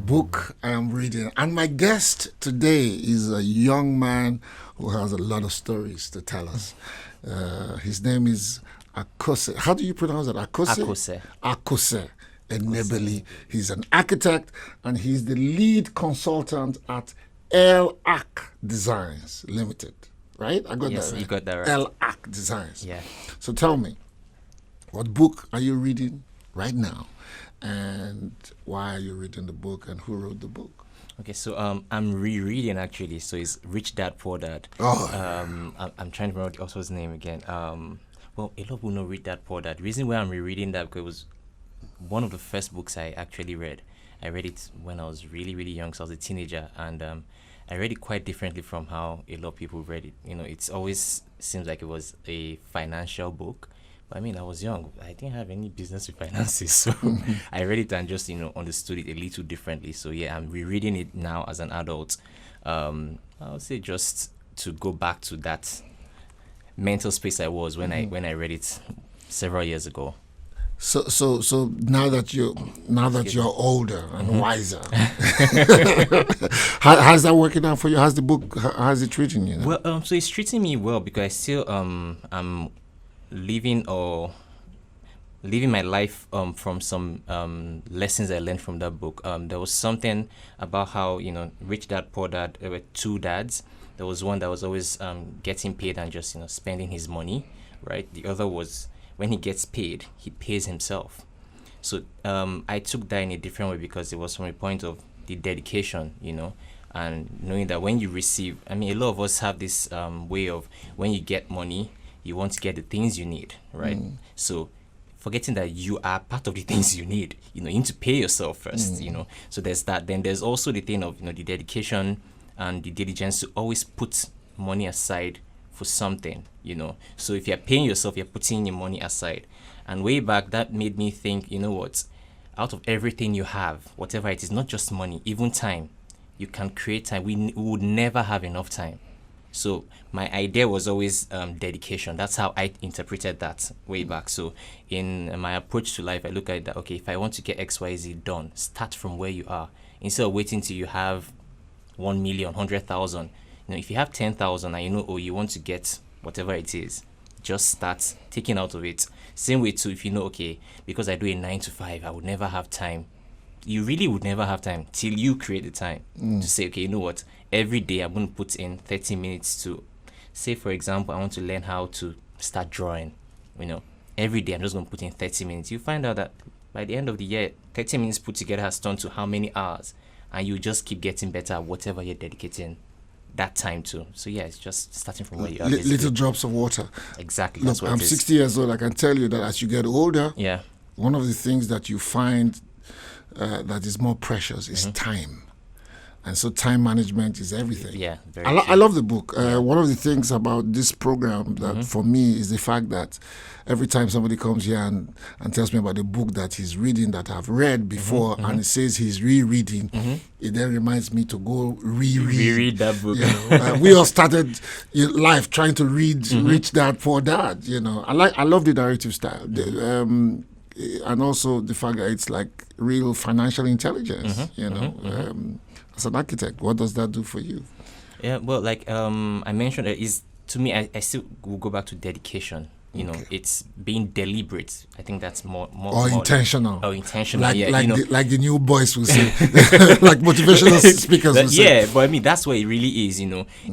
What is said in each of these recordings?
book I am reading. And my guest today is a young man who has a lot of stories to tell us. His name is Akose. How do you pronounce it? Akose? Akose. Akose Enebeli. He's an architect and he's the lead consultant at LAC Designs Limited. Right? I got Yes, that right. you got that right. LAC Designs. Yeah. So tell me, what book are you reading right now? And why are you reading the book and who wrote the book? Okay, so I'm rereading actually. So it's Rich Dad Poor Dad. Oh. I'm trying to remember the author's name again. Well, a lot of people know Rich Dad Poor Dad. The reason why I'm rereading that because it was one of the first books I actually read. I read it when I was really, really young, so I was a teenager, and I read it quite differently from how a lot of people read it. You know, it's always seems like it was a financial book. But I mean, I was young. I didn't have any business with finances, so I read it and just, understood it a little differently. So yeah, I'm rereading it now as an adult. I would say just to go back to that mental space I was when I read it several years ago. So now that you're older and wiser, how's that working out for you? How's the book? How's it treating you? Well, so it's treating me well because I still I'm living my life from some lessons I learned from that book. There was something about how Rich Dad Poor Dad. There were two dads. There was one that was always getting paid and just spending his money, right? The other was when he gets paid, he pays himself. So I took that in a different way because it was from a point of the dedication, and knowing that when you receive, I mean, a lot of us have this way of when you get money, you want to get the things you need, right? So forgetting that you are part of the things you need, you need to pay yourself first, So there's that. Then there's also the thing of, the dedication and the diligence to always put money aside for something, So if you're paying yourself, you're putting your money aside. And way back, that made me think, what? Out of everything you have, whatever it is, not just money, even time, you can create time. We would never have enough time. So my idea was always dedication. That's how I interpreted that way back. So in my approach to life, I look at that, okay, if I want to get XYZ done, start from where you are. Instead of waiting till you have 1 million, 100,000. If you have 10,000 and you want to get whatever it is, just start taking out of it. Same way too, if okay, because I do a 9 to 5, I would never have time. You really would never have time till you create the time to say, okay, what? Every day I'm going to put in 30 minutes to, say for example, I want to learn how to start drawing. Every day I'm just going to put in 30 minutes. You find out that by the end of the year, 30 minutes put together has turned to how many hours? And you just keep getting better at whatever you're dedicating that time to. So yeah, it's just starting from where you are. Little drops of water. Exactly. Look, that's what I'm 60 years old. I can tell you that as you get older, one of the things that you find that is more precious is time. And so time management is everything. Yeah, very I love the book. One of the things about this program that for me is the fact that every time somebody comes here and tells me about the book that he's reading that I've read before and it says he's rereading, it then reminds me to go reread that book. We all started life trying to read Rich Dad Poor Dad. I love the narrative style. And also the fact that it's like real financial intelligence, as an architect, what does that do for you? Yeah, well, like I mentioned, to me, I still will go back to dedication. It's being deliberate. I think that's more intentional. Intentional. Like the new boys will say, like motivational speakers will say. Yeah, but I mean that's what it really is.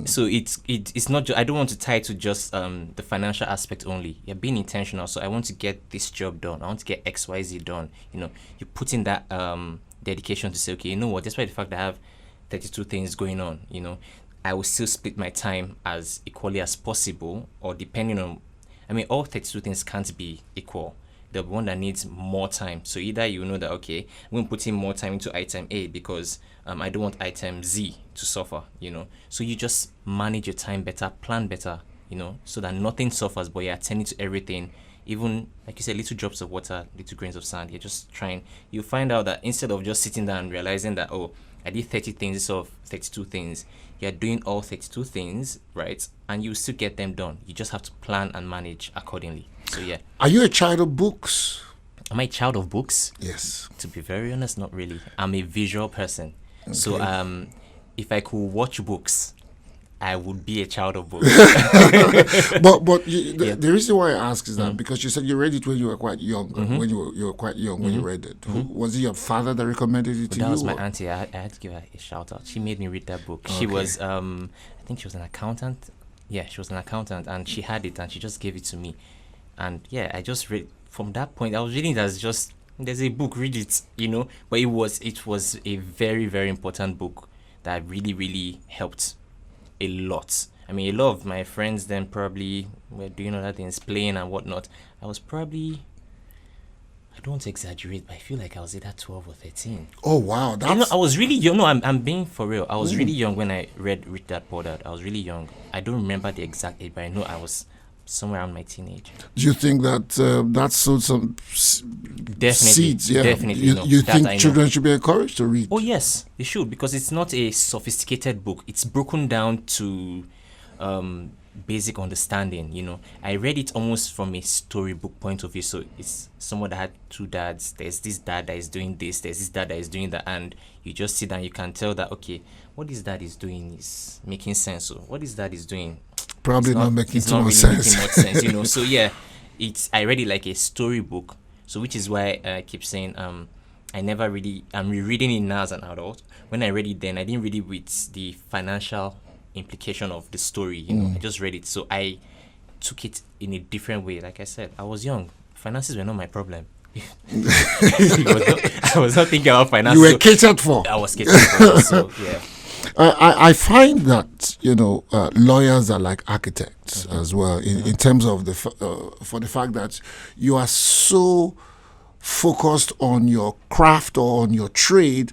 So it's not. I don't want to tie to just the financial aspect only. You're being intentional. So I want to get this job done. I want to get XYZ done. You put in that dedication to say, okay, despite the fact that I have 32 things going on, I will still split my time as equally as possible, or depending on, all 32 things can't be equal. The one that needs more time. So either that, okay, I'm going to put in more time into item A because I don't want item Z to suffer, So you just manage your time better, plan better, so that nothing suffers, but you're attending to everything. Even, like you said, little drops of water, little grains of sand, you're just trying. You find out that instead of just sitting down and realizing that, I did 30 things instead of 32 things, you're doing all 32 things, right? And you still get them done. You just have to plan and manage accordingly. So, yeah. Are you a child of books? Am I a child of books? Yes. To be very honest, not really. I'm a visual person. So if I could watch books, I would be a child of books. The reason why I ask is that because you said you read it when you were quite young. When you were quite young when you read it, was it your father that recommended it to you? That was my auntie. I had to give her a shout out. She made me read that book. She was I think she was an accountant. Yeah, she was an accountant, and she had it, and she just gave it to me. And yeah, I just read from that point. I was reading it as just, there's a book, read it, But it was a very, very important book that really, really helped a lot. I mean, a lot of my friends then probably were doing other things, playing and whatnot. I was probably, I don't want to exaggerate, but I feel like I was either 12 or 13. Oh wow, I was really young. No, I'm being for real. I was really young when I read Rich Dad Poor Dad. I was really young. I don't remember the exact age, but I know I was somewhere around my teenage. Do you think that that sowed some seeds? Yeah, definitely. You think children should be encouraged to read? Oh yes, they should, because it's not a sophisticated book. It's broken down to basic understanding. I read it almost from a storybook point of view. So it's someone that had two dads. There's this dad that is doing this, there's this dad that is doing that, and you just sit down, you can tell that, okay, what this dad is doing is making sense. So what this dad is doing probably not making too much sense. So yeah, I read it like a storybook. So which is why I keep saying I'm rereading it now as an adult. When I read it then, I didn't read it with the financial implication of the story. I just read it. So I took it in a different way. Like I said, I was young. Finances were not my problem. I was not thinking about finances. You were catered for. I was catered for. So yeah. I find that lawyers are like architects as well in terms of for the fact that you are so focused on your craft or on your trade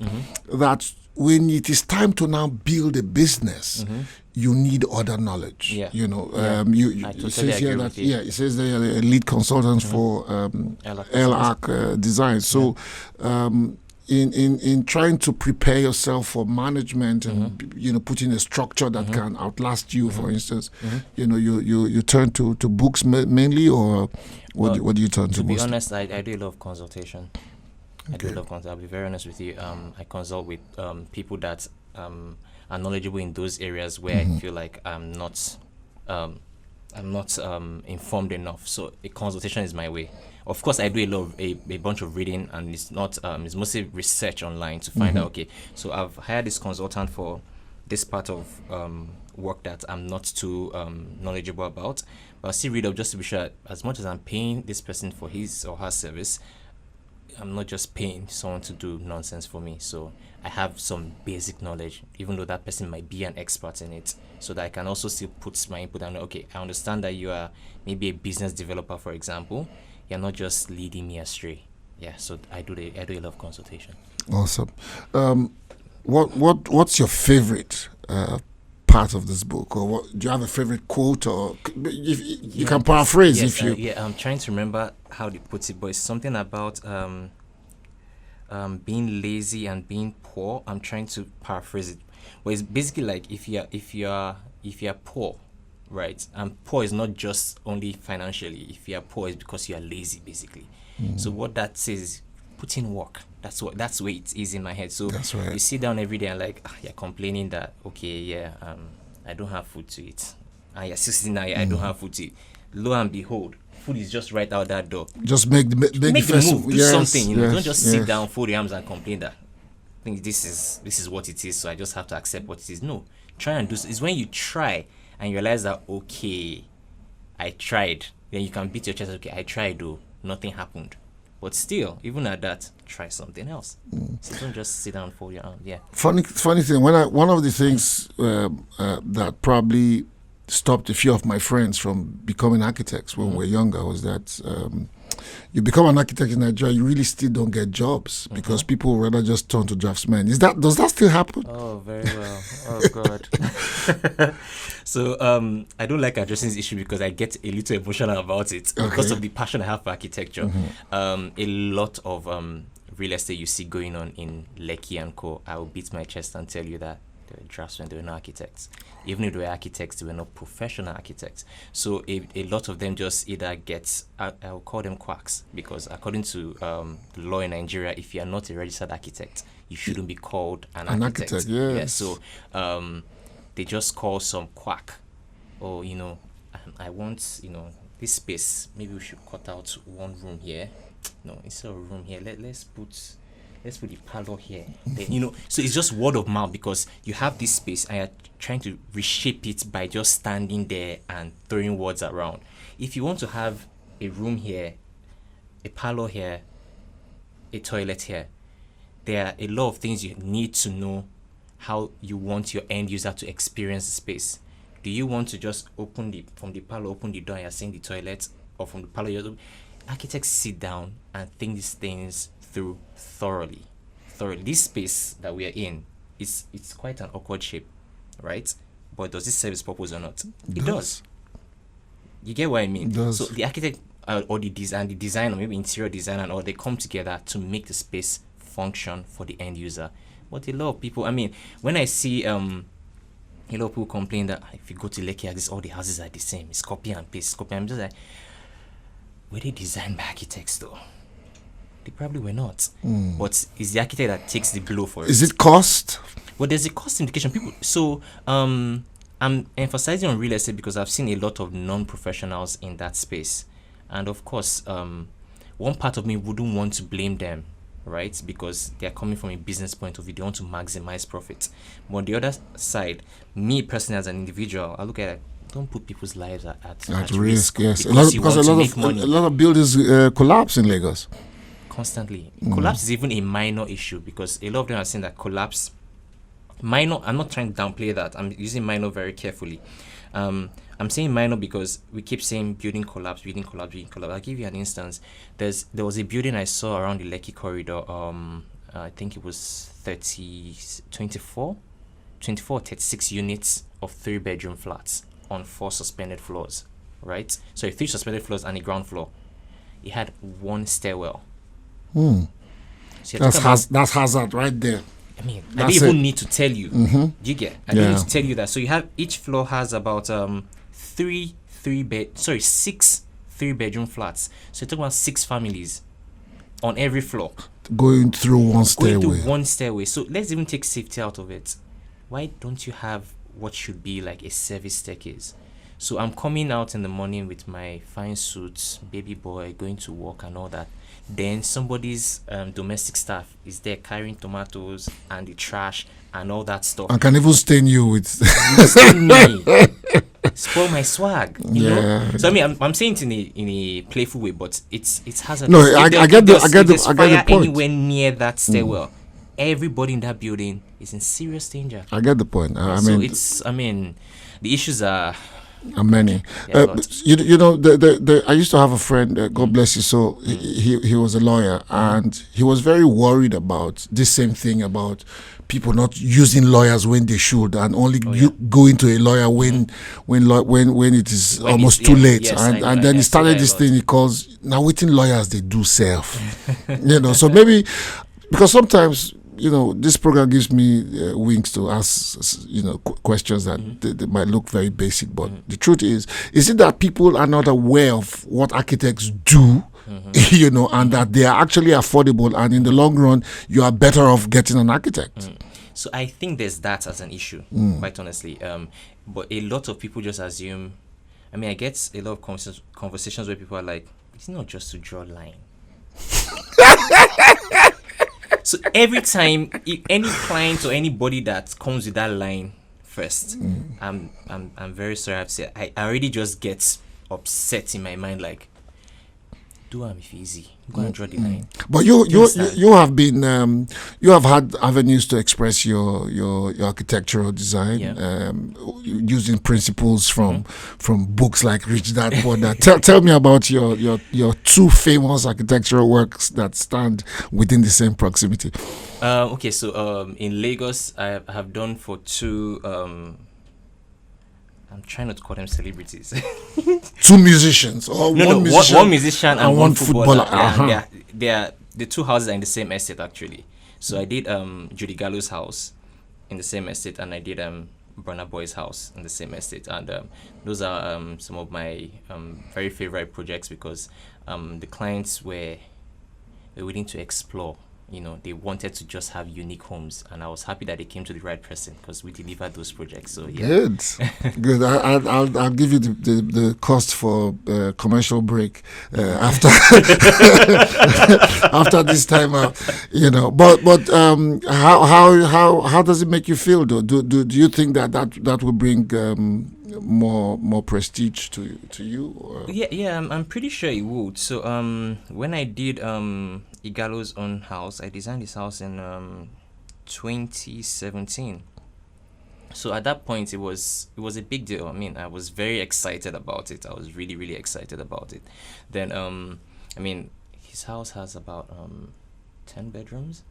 that when it is time to now build a business, you need other knowledge. Yeah. It says here that it says they're a lead consultant for LARC design. So. In trying to prepare yourself for management and putting a structure that can outlast you, for instance, you turn to books mainly, or what do you turn to? To be mostly? honest, I do a lot of consultation. I'll be very honest with you. I consult with people that are knowledgeable in those areas where I feel like I'm not informed enough. So a consultation is my way. Of course, I do a bunch of reading, and it's mostly research online to find out. Okay, so I've hired this consultant for this part of work that I'm not too knowledgeable about, but I'll still read up just to be sure. As much as I'm paying this person for his or her service, I'm not just paying someone to do nonsense for me. So I have some basic knowledge, even though that person might be an expert in it, so that I can also still put my input and okay, I understand that you are maybe a business developer, for example. You're not just leading me astray. Yeah, so I do a lot of consultation. Awesome. What's your favorite part of this book, or do you have a favorite quote, or if you can paraphrase? Yes, I'm trying to remember how they put it, but it's something about being lazy and being poor. I'm trying to paraphrase it, but it's basically like if you're poor. Right, and poor is not just only financially. If you are poor, it's because you are lazy, basically. So what that says is put in work. That's where it is in my head. So that's right. You sit down every day and like you're complaining that I don't have food to eat. And you're still sitting there, I don't have food to eat. Lo and behold, food is just right out that door. Just make the move, do something. Don't just sit down, fold your arms, and complain that I think this is what it is. So I just have to accept what it is. No, try and do. It's when you try and you realize that, okay, I tried. Then you can beat your chest, okay, I tried though, nothing happened. But still, even at that, try something else. So don't just sit down and fold your arms. Yeah. Funny thing, one of the things that probably stopped a few of my friends from becoming architects when we were younger was that you become an architect in Nigeria, you really still don't get jobs because people rather just turn to draftsmen. Does that still happen? Oh, very well. Oh God. So I don't like addressing this issue because I get a little emotional about it because of the passion I have for architecture. A lot of real estate you see going on in Lekki and Co. I will beat my chest and tell you that They were draftsmen, they were not architects. Even if they were architects, they were not professional architects. So a lot of them just either get, I'll call them quacks, because according to the law in Nigeria, if you are not a registered architect, you shouldn't be called an architect. Yes. Yeah, so they just call some quack. Or, I want, this space, maybe we should cut out one room here. No, instead of a room here, let's put the parlor here. Then, so it's just word of mouth, because you have this space and you're trying to reshape it by just standing there and throwing words around. If you want to have a room here, a parlor here, a toilet here, there are a lot of things you need to know how you want your end user to experience the space. Do you want to just from the parlor, open the door and you're seeing the toilet, or from the parlor, architects sit down and think these things through thoroughly. This space that we are in, it's quite an awkward shape, right? But does this serve its purpose or not? It does. You get what I mean? It does. So the architect or the designer, maybe interior designer, or they come together to make the space function for the end user. But a lot of people, when I see a lot of people complain that if you go to Lekki, all the houses are the same. It's copy and paste. I'm just like, were they designed by architects though? They probably were not. But it's the architect that takes the blow for it. Is it cost? Well, there's a cost indication. I'm emphasizing on real estate because I've seen a lot of non-professionals in that space. And of course, one part of me wouldn't want to blame them, right? Because they're coming from a business point of view. They want to maximize profits. But on the other side, me personally as an individual, I look at it, don't put people's lives at risk. Yes, a lot of buildings collapse in Lagos. Constantly. Collapse is even a minor issue, because a lot of them are saying that collapse, minor, I'm not trying to downplay that. I'm using minor very carefully. I'm saying minor because we keep saying building collapse. I'll give you an instance. There was a building I saw around the Lekki corridor. I think it was 24, 36 units of 3-bedroom flats on 4 suspended floors, right? So 3 suspended floors and a ground floor. It had 1 stairwell. So that's hazard right there. I don't even need to tell you. Do you get? I don't need to tell you that. So you have, each floor has about 6 3-bedroom flats. So you're talking about 6 families on every floor. Going through one stairway. So let's even take safety out of it. Why don't you have what should be like a service staircase? So I'm coming out in the morning with my fine suits, baby boy, going to work and all that. Then somebody's domestic staff is there carrying tomatoes and the trash and all that stuff. I can even stain you with stain me, spoil my swag. You know? So I'm saying it in a playful way, but it's hazardous. No, I get the point. Anywhere near that stairwell, everybody in that building is in serious danger. I get the point. The issues are many. I used to have a friend, God bless you. So he was a lawyer, and he was very worried about this same thing about people not using lawyers when they should, and only going to a lawyer when it is almost too late. Yes, and then he started this thing he calls now waiting lawyers they do self. So maybe because sometimes this program gives me wings to ask, questions that they might look very basic. But the truth is it that people are not aware of what architects do, and that they are actually affordable, and in the long run, you are better off getting an architect? So I think there's that as an issue, quite honestly. But a lot of people just assume, I get a lot of conversations where people are like, it's not just to draw a line. So every time any client or anybody that comes with that line first, I'm very sorry I have to say, I already just get upset in my mind, like, do if easy, go and draw the line. But you have been you have had avenues to express your architectural design, using principles from books like Rich Dad Poor Dad. Tell me about your 2 famous architectural works that stand within the same proximity. Okay, so in Lagos, I have done for 2. I'm trying not to call them celebrities. 2 musicians or one musician and one footballer. Uh-huh. They are the 2 houses are in the same estate actually. So I did Judy Gallo's house, in the same estate, and I did Burna Boy's house in the same estate, and those are some of my very favorite projects because the clients were willing to explore. You know, they wanted to just have unique homes, and I was happy that they came to the right person because we delivered those projects. So yeah, Good, good. I'll give you the cost for commercial break after after this time out. You know, but how does it make you feel though? Do you think that will bring more prestige to you? Or? Yeah, I'm pretty sure it would. So when I did Igalo's own house, I designed this house in 2017. So at that point, it was a big deal. I mean, I was very excited about it. I was really, really excited about it. Then I mean, his house has about 10 bedrooms.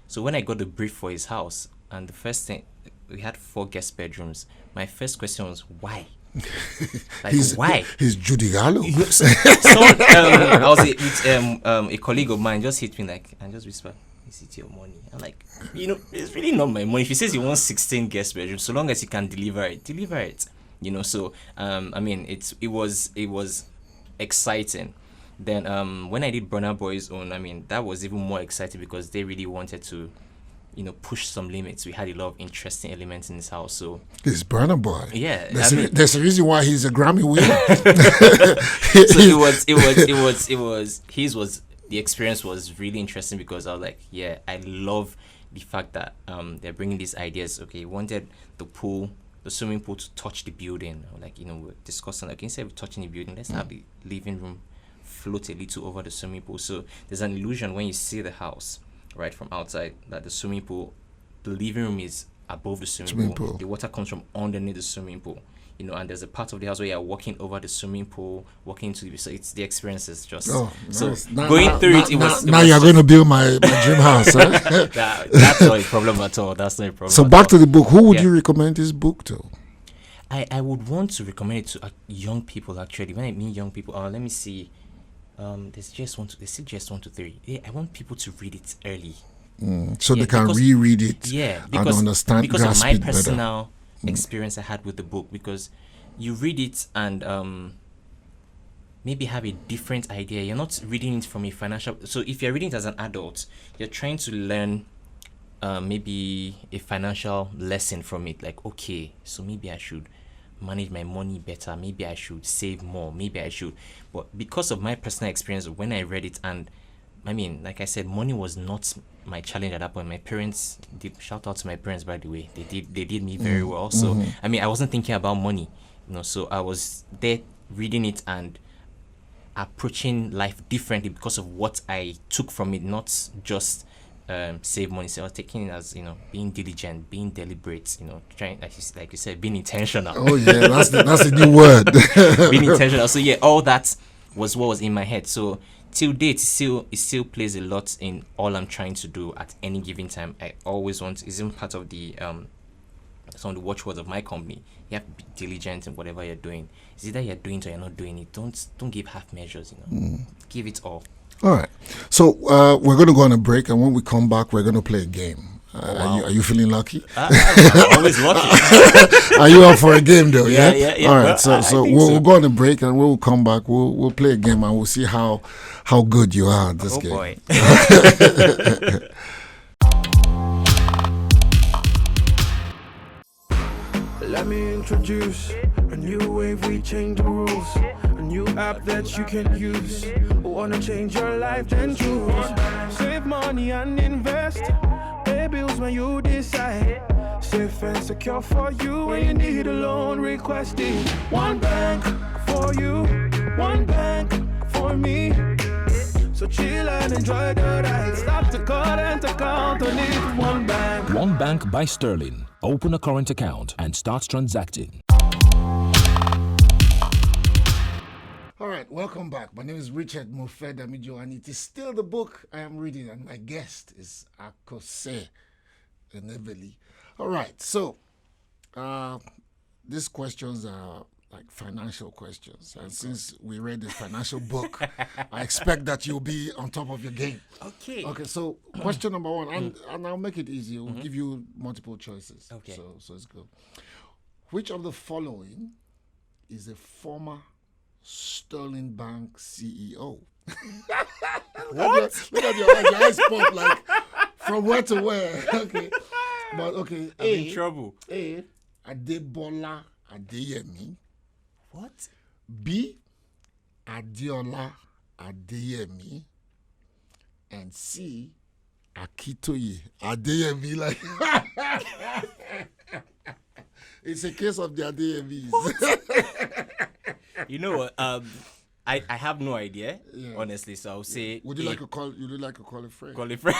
So when I got the brief for his house, and the first thing, we had 4 guest bedrooms. My first question was why. Like why? He's Judy Gallo. I was with a colleague of mine just hit me like and just whispered, "Is it your money?" I'm like, it's really not my money. If he says he wants 16 guest bedrooms, so long as he can deliver it, deliver it. So I mean, it was exciting. Then when I did Burna Boy's own, I mean, that was even more exciting because they really wanted to push some limits. We had a lot of interesting elements in this house. So he's Burna Boy. Yeah, there's a reason why he's a Grammy winner. So the experience was really interesting because I was like, yeah, I love the fact that they're bringing these ideas. Okay, wanted the swimming pool to touch the building. Like we're discussing like instead of touching the building, let's have the living room float a little over the swimming pool. So there's an illusion when you see the house right from outside that the swimming pool, the living room is above the swimming pool. The water comes from underneath the swimming pool, and there's a part of the house where you're walking over the swimming pool, walking into so it's the experience is just going through it. Now you're going to build my dream house. Huh? That's not a problem at all. That's not a problem. So back to the book. Who would you recommend this book to? I would want to recommend it to young people actually. When I mean young people, let me see. There's just one, just 1 to 3. Yeah, I want people to read it early, so they can reread it. Yeah, and understand because of my personal better. experience I had with the book. Because you read it and maybe have a different idea. You're not reading it from a financial. So if you're reading it as an adult, you're trying to learn maybe a financial lesson from it. Like, okay, so maybe I should manage my money better, maybe I should save more, maybe I should. But because of my personal experience when I read it, and I mean, like I said, money was not my challenge at that point. My parents did, shout out to my parents by the way, they did me very well. So I mean, I wasn't thinking about money, so I was there reading it and approaching life differently because of what I took from it, not just save money. So I was taking it as being diligent, being deliberate, trying like you said, being intentional. Oh yeah, that's the new word. Being intentional. So yeah, all that was what was in my head. So till date, it still plays a lot in all I'm trying to do at any given time. I always want. It's even part of the some of the watchwords of my company. You have to be diligent in whatever you're doing. It's either you're doing it or you're not doing it. Don't give half measures. Give it all. All right. So we're going to go on a break, and when we come back, we're going to play a game. Wow. Are you feeling lucky? I'm always lucky. Are you up for a game, though? Yeah. All right. So we'll go on a break, and when we'll come back, we'll play a game, and we'll see how good you are at this game. Boy. Let me introduce a new wave, we change the rules. A new app that you can use. Wanna change your life, then choose. Save money and invest. Pay bills when you decide. Safe and secure for you when you need a loan. Request it. One bank for you, one bank for me. So chill and enjoy the ride. Stop the current account on it. One bank. One Bank by Sterling. Open a current account and start transacting. All right, welcome back. My name is Richard Mofedamijo, and it is still the book I am reading, and my guest is Akose Enebeli. All right, so these questions are like financial questions. And since we read the financial book, I expect that you'll be on top of your game. Okay. Okay, so question number one, and I'll make it easy. We'll give you multiple choices. Okay. So let's go. Which of the following is a former Sterling Bank CEO? What? Look at your eyes pop like from where to where. Okay. But okay. I'm in trouble. A. Adebola Adeyemi. What? B. Adiola Adeyemi. And C. Akitoye Adeyemi. Like it's a case of the Adeyemis. You know what? I have no idea, Yeah. honestly. So I'll say. Would you like to call? Would you like to call a friend? Call it friend?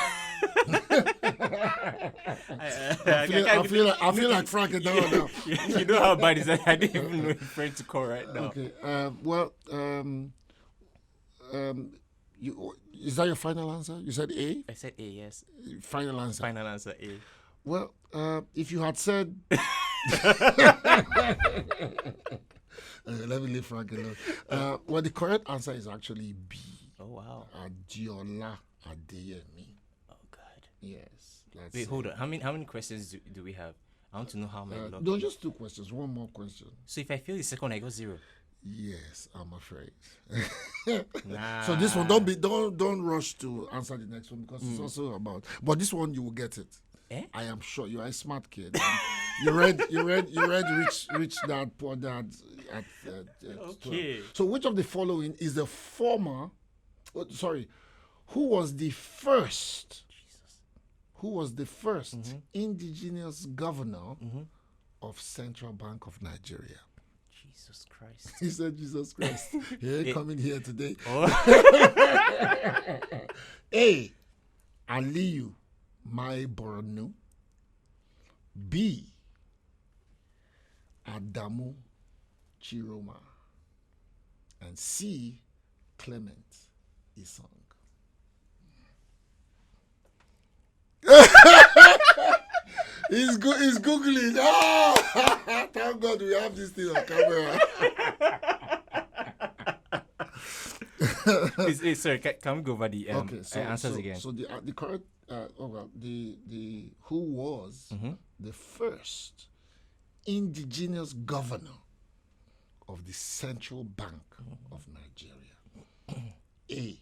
I feel like Frank is down now. You know how bad is that? I didn't even know a friend to call right now. Okay. Is that your final answer? You said A. I said A, yes. Final answer. Final answer, A. Well, if you had said. Let me leave Frank alone. Well, the correct answer is actually B. Oh, wow. Adiola Adeyemi. Oh, God. Yes. Wait, hold on. How many questions do we have? I want to know how many. No, just 2 questions. One more question. So if I fail the second one, I got 0. Yes, I'm afraid. Nah. So this one, don't rush to answer the next one because it's also about. But this one, you will get it. Eh? I am sure you are a smart kid. You read Rich Dad Poor Dad at Okay. 12. So which of the following is the former? Who was the first? Jesus. Who was the first indigenous governor of Central Bank of Nigeria? Jesus Christ. He said, "Jesus Christ, he ain't coming here today." Oh. A. Aliyu Mai Borno. B. Adamu Chiroma. And C. Clement Isong. He's googling. Oh, thank God we have this thing on camera. Sorry, can we go over the answers again? So the correct the who was the first indigenous governor of the Central Bank of Nigeria? A.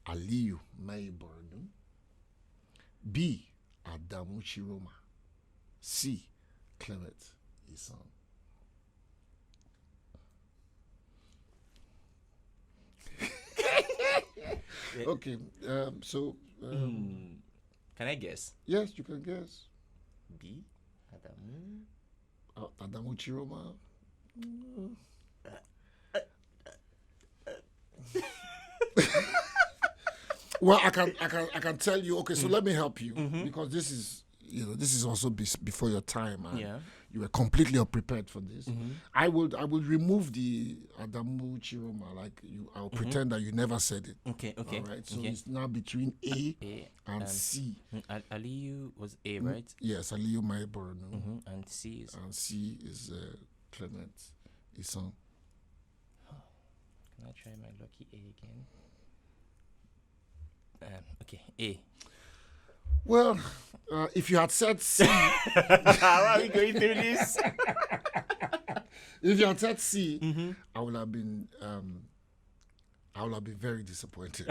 Aliyu Mai Borno. B. Adamu Chiroma. C. Clement Isong. Okay, Can I guess? yes, you can guess. B. Adamu. Adamu Chiroma. Well, I can tell you. Okay, so let me help you because this is also before your time. And Yeah. you were completely unprepared for this. I will remove the Adamu Chiroma. Like I'll pretend that you never said it. Okay. All right. So okay. it's now between A and C. C. Aliyu was A, right? Yes, Aliyu Mai Borno. And C is. And C is Clement Isong. Can I try my lucky A again? Okay, A. Well, if you had said C, How are we going through this? if you had said C, I would have been very disappointed.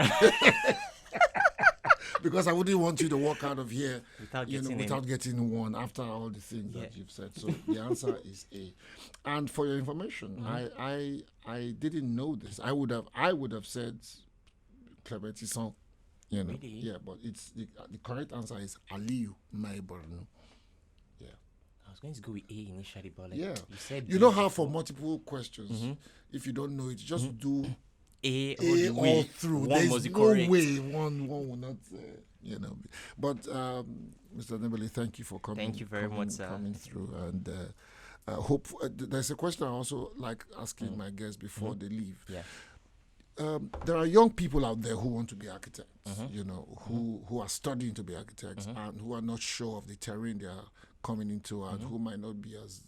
Because I wouldn't want you to walk out of here without getting one after all the things that you've said. So the answer is A. And for your information, I didn't know this. I would have said Clement Isong. Really? Yeah, but it's the correct answer is Aliyu Mai Borno. Yeah. I was going to go with A initially, but Yeah. you said You know how for multiple questions, if you don't know it, just do A all through. One There's must be no correct. way one will not, But Mr. Enebeli, thank you for coming. Thank you very much, sir. Coming through, and hope there's a question I also like asking my guests before they leave. Yeah. There are young people out there who want to be architects, who are studying to be architects and who are not sure of the terrain they are coming into and who might not be as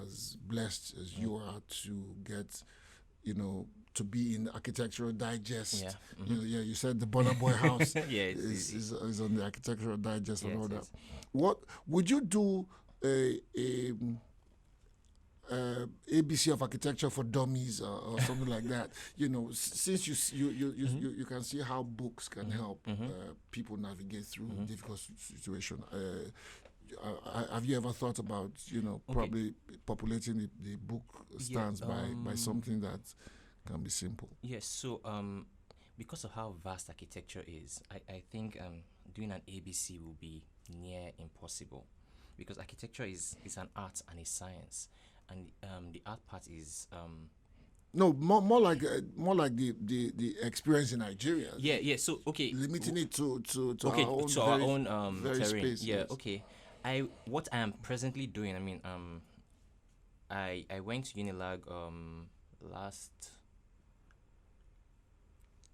as blessed as you are to get, to be in the Architectural Digest. Yeah. You said the Bonner Boy house Yeah, is on the Architectural Digest and all that. is. What would you do a ABC of Architecture for Dummies or something like that? Since you can see how books can help people navigate through difficult situation. Have you ever thought about probably populating the book stands by something that can be simple? Yes. So because of how vast architecture is, I think doing an ABC will be near impossible, because architecture is an art and a science, and the art part is no, more like the experience in Nigeria. Yeah. So okay, limiting it to okay, our own our own very terrain. space, Yeah. yes. Okay. What I am presently doing. I mean, I went to Unilag last,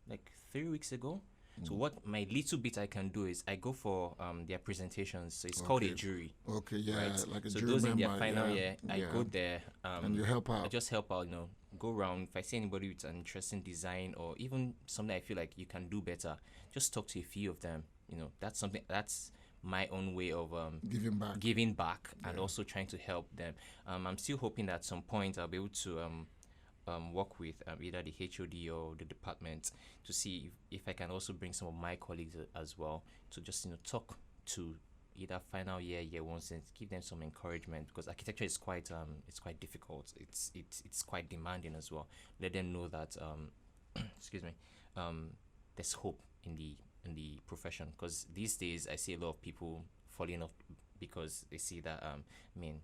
like 3 weeks ago. So what my little bit I can do is I go for their presentations. So it's called a jury. Okay, yeah, Right. like a So jury those member. in their final yeah, year, I yeah. go there. And you help out. I just help out. Go around. If I see anybody with an interesting design or even something I feel like you can do better, just talk to a few of them. That's something that's my own way of Giving back. and also trying to help them. I'm still hoping that at some point I'll be able to work with either the HOD or the department to see if I can also bring some of my colleagues as well to just talk to either final year ones and give them some encouragement, because architecture is quite difficult. It's quite demanding as well. Let them know that excuse me, there's hope in the profession, because these days I see a lot of people falling off because they see that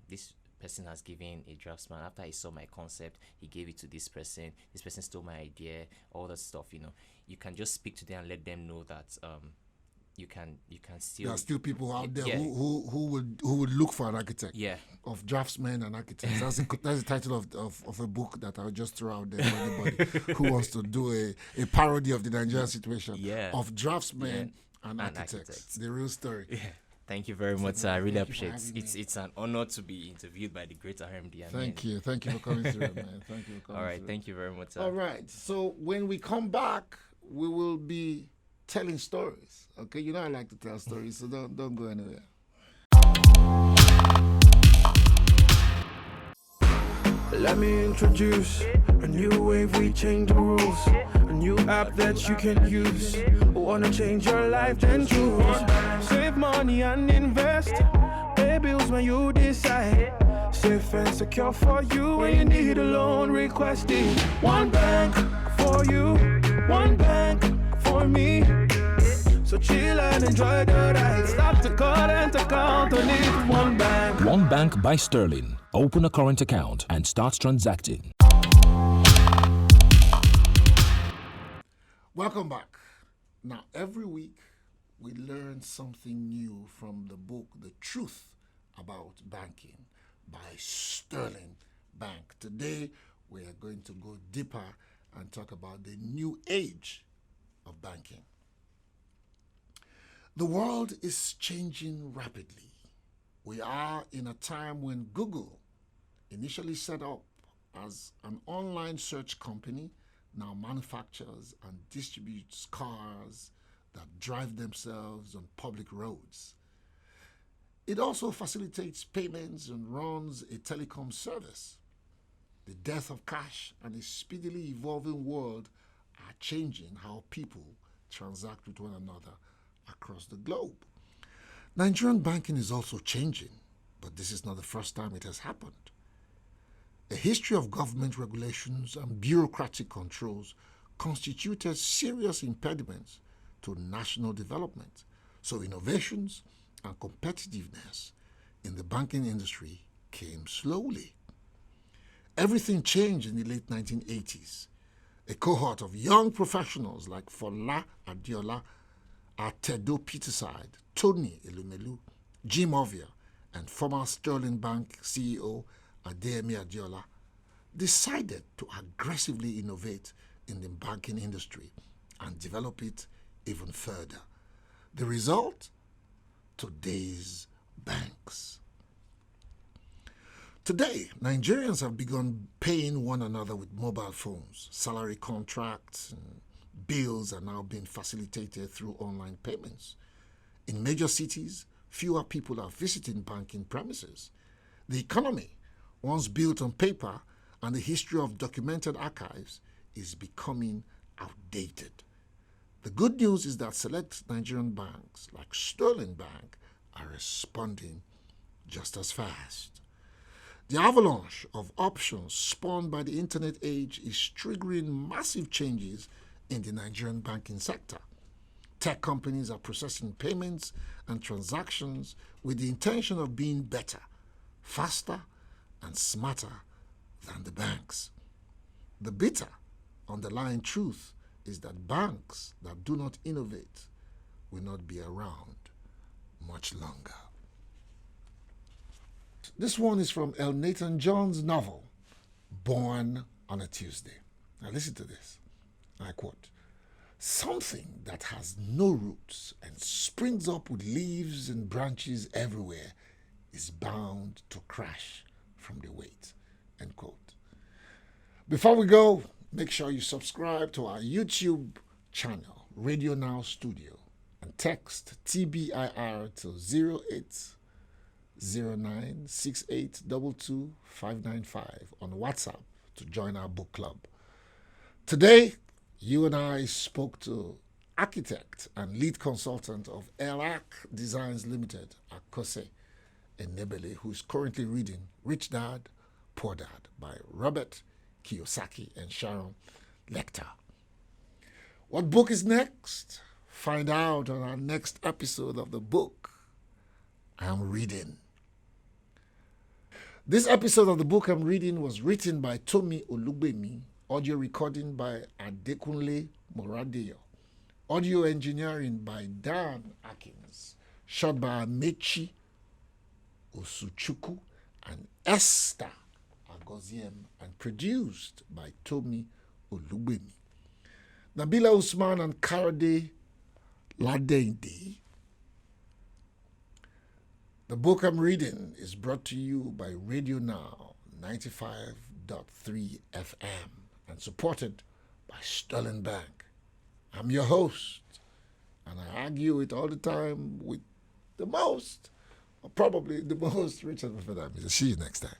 this person has given a draftsman, after he saw my concept, he gave it to this person stole my idea, all that stuff. You can just speak to them and let them know that you can still, there are still people out there Yeah. who would look for an architect. Yeah. Of draftsmen and architects. That's the title of a book that I'll just throw out there for anybody who wants to do a parody of the Nigerian situation. Yeah. Of draftsmen Yeah. and And architects. architects. The real story. Yeah. Thank you very much, sir. I really Thank you for appreciate it. having me. It's an honor to be interviewed by the great RMD. Thank you for coming through, man. Thank you for coming All right, through. thank you very much, sir. All right. So when we come back, we will be telling stories. Okay, I like to tell stories, so don't go anywhere. Let me introduce a new wave, we change the rules. A new app that you can use. Wanna change your life, then choose. Save money and invest. Pay bills when you decide. Safe and secure for you when you need a loan. Request it. One bank for you, one bank for me. So chill and enjoy the ride. Stop the call and to count on it. One bank. One Bank by Sterling. Open a current account and start transacting. Welcome back. Now, every week we learn something new from the book The Truth About Banking by Sterling Bank. Today we are going to go deeper and talk about the new age of banking. The world is changing rapidly. We are in a time when Google, initially set up as an online search company, now manufactures and distributes cars that drive themselves on public roads. It also facilitates payments and runs a telecom service. The death of cash and a speedily evolving world are changing how people transact with one another across the globe. Nigerian banking is also changing, but this is not the first time it has happened. A history of government regulations and bureaucratic controls constituted serious impediments to national development, so innovations and competitiveness in the banking industry came slowly. Everything changed in the late 1980s. A cohort of young professionals like Fola Adiola, Atedo Peterside, Tony Elumelu, Jim Ovia, and former Sterling Bank CEO Adeyemi Adiola decided to aggressively innovate in the banking industry and develop it even further. The result? Today's banks. Today, Nigerians have begun paying one another with mobile phones. Salary contracts and bills are now being facilitated through online payments. In major cities, fewer people are visiting banking premises. The economy, once built on paper and the history of documented archives, is becoming outdated. The good news is that select Nigerian banks, like Sterling Bank, are responding just as fast. The avalanche of options spawned by the internet age is triggering massive changes in the Nigerian banking sector. Tech companies are processing payments and transactions with the intention of being better, faster, and smarter than the banks. The bitter underlying truth is that banks that do not innovate will not be around much longer. This one is from L. Nathan John's novel, Born on a Tuesday. Now listen to this. I quote, "Something that has no roots and springs up with leaves and branches everywhere is bound to crash from the weight." End quote. Before we go, make sure you subscribe to our YouTube channel, Radio Now Studio, and text TBIR to 0809682255 on WhatsApp to join our book club. Today, you and I spoke to architect and lead consultant of LAC Designs Limited, Akose Enebeli, who is currently reading Rich Dad, Poor Dad by Robert Kiyosaki and Sharon Lecter. What book is next? Find out on our next episode of the book I'm reading. This episode of the book I'm reading was written by Tomi Olugbemi, audio recording by Adekunle Moradeyo, audio engineering by Dan Atkins, shot by Amechi Osuchukwu and Esther Agoziem, and produced by Tomi Olugbemi. Nabila Usman and Karade Ladende. The book I'm reading is brought to you by Radio Now 95.3 FM and supported by Sterling Bank. I'm your host, and I argue it all the time with the most, or probably the most, Richard Mufedami. See you next time.